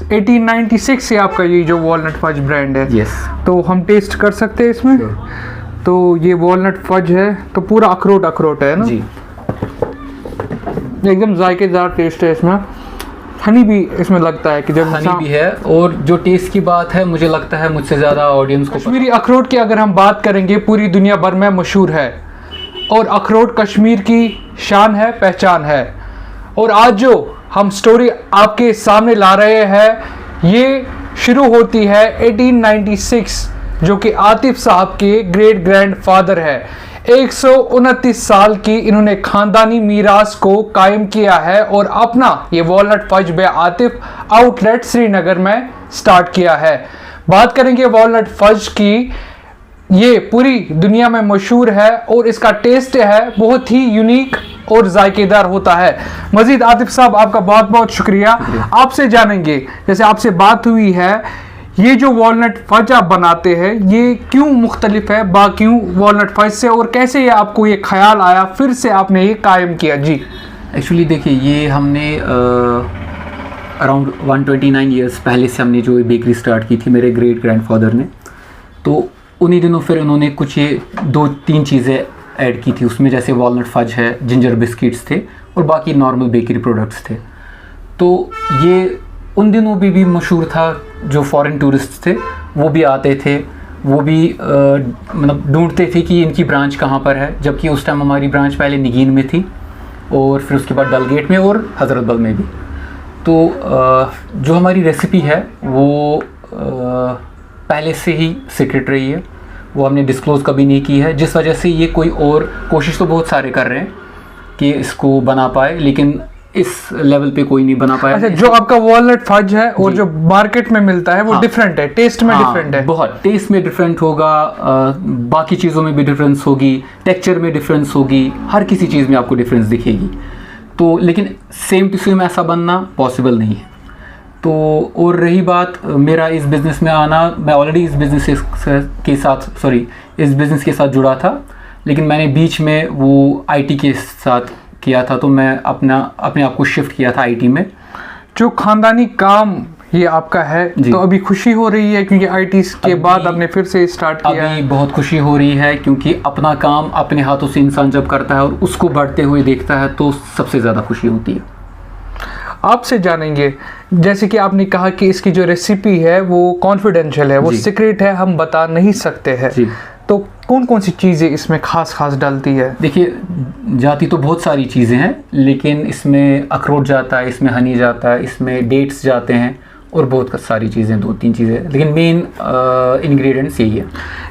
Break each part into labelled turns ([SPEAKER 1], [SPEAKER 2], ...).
[SPEAKER 1] 1896 से आपका ये जो वॉलनट फज ब्रांड है।
[SPEAKER 2] यस।
[SPEAKER 1] तो हम टेस्ट कर सकते हैं इसमें। तो ये वॉलनट फज है, तो पूरा अखरोट अखरोट है ना
[SPEAKER 2] जी,
[SPEAKER 1] एकदम जायकेदार टेस्ट है इसमें। हनी भी इसमें लगता है कि जब
[SPEAKER 2] हनी भी है, और जो टेस्ट की बात है मुझे लगता है मुझसे ज़्यादा ऑडियंस को
[SPEAKER 1] कश्मीरी अखरोट की अगर हम बात करेंगे पूरी दुनिया भर में मशहूर है, और अखरोट कश्मीर की शान है, पहचान है। और आज जो हम स्टोरी आपके सामने ला रहे हैं ये शुरू होती है 1896, जो कि आतिफ साहब के ग्रेट ग्रैंड फादर है। 129 साल की इन्होंने खानदानी मीरास को कायम किया है और अपना ये वॉलनट फज बे आतिफ आउटलेट श्रीनगर में स्टार्ट किया है। बात करेंगे वॉलनट फज की, ये पूरी दुनिया में मशहूर है और इसका टेस्ट है बहुत ही यूनिक और जायकेदार होता है। मजीद आतिफ साहब आपका बहुत बहुत शुक्रिया। आपसे जानेंगे, जैसे आपसे बात हुई है, ये जो वॉलनट फज आप बनाते हैं ये क्यों मुख्तलिफ है बाकी वॉलनट फज से, और कैसे ये आपको ये ख्याल आया फिर से आपने ये कायम किया? जी
[SPEAKER 2] एक्चुअली देखिए, ये हमने अराउंड 129 ईयर्स पहले से हमने जो बेकरी स्टार्ट की थी मेरे ग्रेट ग्रैंडफादर ने। तो उन्हीं दिनों फिर उन्होंने कुछ ये 2-3 चीज़ें ऐड की थी उसमें, जैसे वॉलनट फज है, जिंजर बिस्किट्स थे और बाकी नॉर्मल बेकरी प्रोडक्ट्स थे। तो ये उन दिनों भी मशहूर था, जो फॉरेन टूरिस्ट थे वो भी आते थे, वो भी मतलब ढूंढते थे कि इनकी ब्रांच कहाँ पर है, जबकि उस टाइम हमारी ब्रांच पहले निगीन में थी और फिर उसके बाद डलगेट में और हज़रतबल में भी। तो जो हमारी रेसिपी है वो पहले से ही सीक्रेट रही है, वो हमने डिस्क्लोज़ कभी नहीं की है, जिस वजह से ये कोई और कोशिश तो बहुत सारे कर रहे हैं कि इसको बना पाए, लेकिन इस लेवल पे कोई नहीं बना पाया।
[SPEAKER 1] अच्छा, जो आपका वॉलनट फज है और जो मार्केट में मिलता है वो डिफरेंट है, टेस्ट में डिफरेंट है।
[SPEAKER 2] बहुत टेस्ट में डिफरेंट होगा, बाकी चीज़ों में भी डिफरेंस होगी, टेक्सचर में डिफरेंस होगी, हर किसी चीज़ में आपको डिफरेंस दिखेगी। तो लेकिन सेम टू सेम ऐसा बनना पॉसिबल नहीं है। तो और रही बात मेरा इस बिज़नेस में आना, मैं ऑलरेडी इस बिज़नेस के साथ जुड़ा था, लेकिन मैंने बीच में वो आईटी के साथ किया था, तो मैं अपने आप को शिफ्ट किया था आईटी में।
[SPEAKER 1] जो खानदानी काम ये आपका है, तो अभी खुशी हो रही है क्योंकि आईटी के बाद आपने फिर से स्टार्ट किया है?
[SPEAKER 2] अभी बहुत खुशी हो रही है, क्योंकि अपना काम अपने हाथों से इंसान जब करता है और उसको बढ़ते हुए देखता है तो सबसे ज़्यादा खुशी होती है।
[SPEAKER 1] आपसे जानेंगे, जैसे कि आपने कहा कि इसकी जो रेसिपी है वो कॉन्फिडेंशियल है, वो सीक्रेट है, हम बता नहीं सकते हैं, तो कौन कौन सी चीज़ें इसमें खास डलती है? देखिए,
[SPEAKER 2] जाती तो बहुत सारी चीज़ें हैं, लेकिन इसमें अखरोट जाता है, इसमें हनी जाता है, इसमें डेट्स जाते हैं और बहुत सारी चीज़ें, 2-3 चीज़ें, लेकिन मेन इंग्रेडिएंट्स यही है।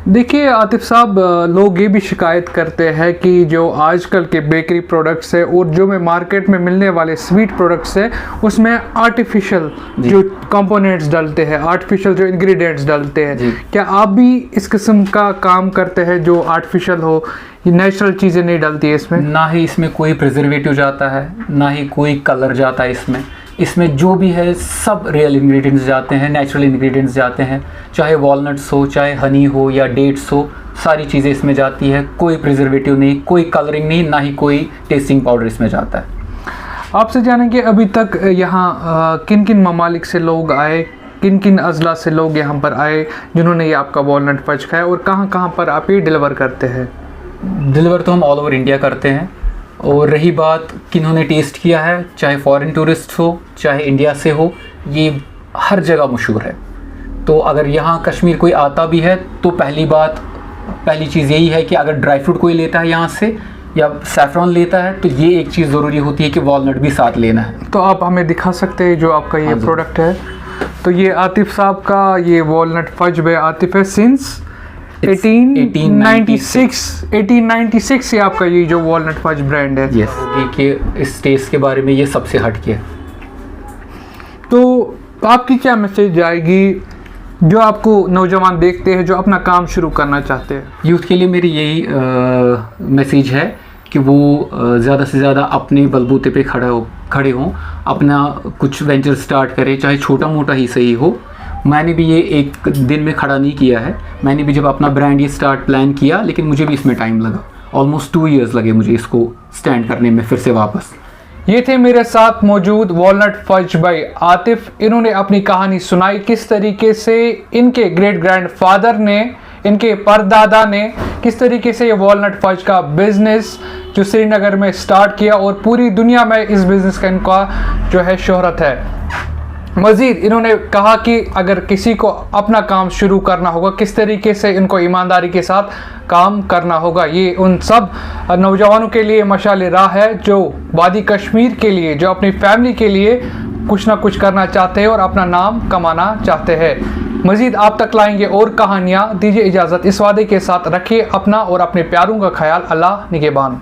[SPEAKER 1] देखिए आतिफ साहब, लोग ये भी शिकायत करते हैं कि जो आजकल के बेकरी प्रोडक्ट्स है और जो में मार्केट में मिलने वाले स्वीट प्रोडक्ट्स है उसमें आर्टिफिशियल जो कंपोनेंट्स डलते हैं, आर्टिफिशियल जो इंग्रेडिएंट्स डलते हैं। क्या आप भी इस किस्म का काम करते हैं जो आर्टिफिशियल हो, नेचुरल चीज़ें नहीं डलती है इसमें?
[SPEAKER 2] ना ही इसमें कोई प्रिजर्वेटिव जाता है, ना ही कोई कलर जाता है इसमें जो भी है सब रियल इंग्रेडिएंट्स जाते हैं, नेचुरल इंग्रेडिएंट्स जाते हैं, चाहे वॉलनट्स हो, चाहे हनी हो या डेट्स हो, सारी चीज़ें इसमें जाती है। कोई प्रिजर्वेटिव नहीं, कोई कलरिंग नहीं, ना ही कोई टेस्टिंग पाउडर इसमें जाता है।
[SPEAKER 1] आपसे जानेंगे अभी तक यहाँ किन किन ममालिक से लोग आए, किन किन अजला से लोग यहाँ पर आए जिन्होंने ये आपका वॉलनट फज खाया, और कहाँ पर आप ये डिलीवर करते हैं?
[SPEAKER 2] डिलीवर तो हम ऑल ओवर इंडिया करते हैं, और रही बात किन्होंने टेस्ट किया है, चाहे फॉरेन टूरिस्ट हो चाहे इंडिया से हो, ये हर जगह मशहूर है। तो अगर यहाँ कश्मीर कोई आता भी है तो पहली चीज़ यही है कि अगर ड्राई फ्रूट कोई लेता है यहाँ से या सैफरॉन लेता है तो ये एक चीज़ ज़रूरी होती है कि वॉलनट भी साथ लेना है।
[SPEAKER 1] तो आप हमें दिखा सकते हैं जो आपका ये प्रोडक्ट है? तो ये आतिफ साहब का ये वॉलनट फज बे आतिफ है सिंस 1896 से आपका ये जो वॉलनट फज ब्रांड है।
[SPEAKER 2] यस, कि इस टेस्ट के बारे में ये सबसे हटके है।
[SPEAKER 1] तो आपकी क्या मैसेज आएगी जो आपको नौजवान देखते हैं जो अपना काम शुरू करना चाहते हैं?
[SPEAKER 2] यूथ के लिए मेरी यही मैसेज है कि वो ज़्यादा से ज़्यादा अपने बलबूते पे खड़े हों, अपना कुछ वेंचर स्टार्ट करें, चाहे छोटा मोटा ही सही हो। मैंने भी ये एक दिन में खड़ा नहीं किया है, मैंने भी जब अपना ब्रांड ये स्टार्ट प्लान किया, लेकिन मुझे भी इसमें टाइम लगा, ऑलमोस्ट 2 इयर्स लगे मुझे इसको स्टैंड करने में फिर से वापस।
[SPEAKER 1] ये थे मेरे साथ मौजूद वॉलनट फज भाई आतिफ। इन्होंने अपनी कहानी सुनाई किस तरीके से इनके ग्रेट ग्रैंडफादर ने, इनके परदादा ने किस तरीके से ये वॉलनट फज का बिज़नेस जो श्रीनगर में स्टार्ट किया और पूरी दुनिया में इस बिज़नेस का इनका जो है शोहरत है। मज़ीद इन्होंने कहा कि अगर किसी को अपना काम शुरू करना होगा किस तरीके से इनको ईमानदारी के साथ काम करना होगा। ये उन सब नौजवानों के लिए मशाल राह है जो वादी कश्मीर के लिए, जो अपनी फैमिली के लिए कुछ ना कुछ करना चाहते हैं और अपना नाम कमाना चाहते हैं। मज़ीद आप तक लाएंगे और कहानियाँ। दीजिए इजाज़त इस वादे के साथ, रखिए अपना और अपने प्यारों का ख्याल। अल्लाह निगहबान।